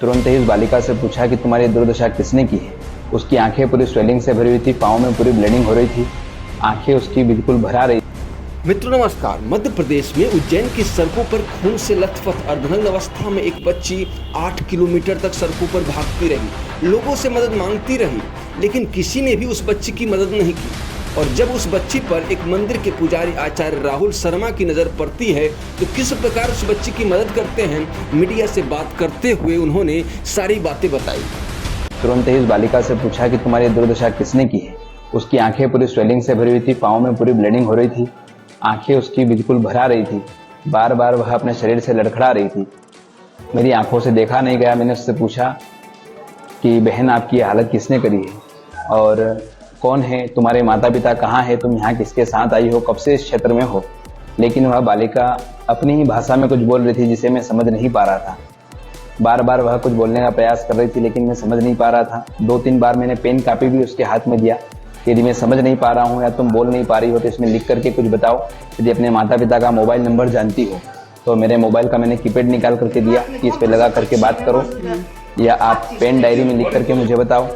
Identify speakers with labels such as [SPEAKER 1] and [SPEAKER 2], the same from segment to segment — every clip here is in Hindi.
[SPEAKER 1] तुरंत ही उस बालिका से पूछा कि तुम्हारी दुर्दशा किसने की है। उसकी आंखें पूरी स्वेलिंग से भरी हुई थी, पाँव में पूरी ब्लीडिंग हो रही थी, आंखें उसकी बिल्कुल भरा रही।
[SPEAKER 2] मित्रों नमस्कार। मध्य प्रदेश में उज्जैन की सड़कों पर खून से लथपथ अर्धनग्न अवस्था में एक बच्ची 8 किलोमीटर तक सड़कों पर भागती रही, लोगों से मदद मांगती रही, लेकिन किसी ने भी उस बच्ची की मदद नहीं की। और जब उस बच्ची पर एक मंदिर के पुजारी आचार्य राहुल शर्मा की नज़र पड़ती है तो किस प्रकार उस बच्ची की मदद करते हैं, मीडिया से बात करते हुए उन्होंने सारी बातें बताई।
[SPEAKER 1] तुरंत ही उस बालिका से पूछा कि तुम्हारी दुर्दशा किसने की है। उसकी आंखें पूरी स्वेलिंग से भरी हुई थी, पाँव में पूरी ब्लीडिंग हो रही थी, आंखें उसकी बिल्कुल भरा रही थी, बार बार वह अपने शरीर से लड़खड़ा रही थी। मेरी आंखों से देखा नहीं गया। मैंने उससे पूछा कि बहन आपकी ये हालत किसने करी है और कौन है तुम्हारे माता पिता, कहाँ है, तुम यहाँ किसके साथ आई हो, कब से इस क्षेत्र में हो। लेकिन वह बालिका अपनी ही भाषा में कुछ बोल रही थी जिसे मैं समझ नहीं पा रहा था। बार बार वह कुछ बोलने का प्रयास कर रही थी लेकिन मैं समझ नहीं पा रहा था। 2-3 बार मैंने पेन कापी भी उसके हाथ में दिया कि यदि मैं समझ नहीं पा रहा हूँ या तुम बोल नहीं पा रही हो तो इसमें लिख करके कुछ बताओ। यदि अपने माता पिता का मोबाइल नंबर जानती हो तो मेरे मोबाइल का मैंने कीपैड निकाल करके दिया कि इस पर लगा करके बात करो या आप पेन डायरी में लिख करके मुझे बताओ।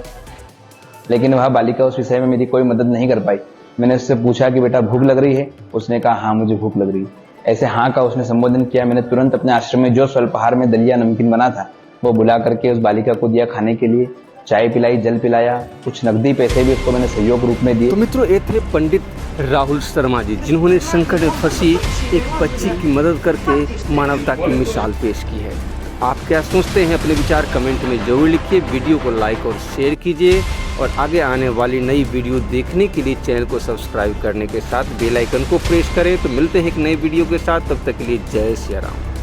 [SPEAKER 1] लेकिन वह बालिका उस विषय में मेरी कोई मदद नहीं कर पाई। मैंने उससे पूछा कि बेटा भूख लग रही है। उसने कहा हाँ मुझे भूख लग रही है। ऐसे हाँ का उसने संबोधन किया। मैंने तुरंत अपने आश्रम में जो स्वल्पाहार में दलिया नमकीन बना था वो बुला करके उस बालिका को दिया खाने के लिए। चाय पिलाई, जल पिलाया, कुछ नकदी पैसे भी उसको मैंने सहयोग रूप में दिए।
[SPEAKER 2] तो मित्रों ये थे पंडित राहुल शर्मा जी, जिन्होंने संकट में फंसी एक बच्ची की मदद करके मानवता की मिसाल पेश की है। आप क्या सोचते हैं, अपने विचार कमेंट में जरूर लिखिए। वीडियो को लाइक और शेयर कीजिए और आगे आने वाली नई वीडियो देखने के लिए चैनल को सब्सक्राइब करने के साथ बेल आइकन को प्रेस करें। तो मिलते हैं एक नई वीडियो के साथ, तब तक के लिए जय श्री राम।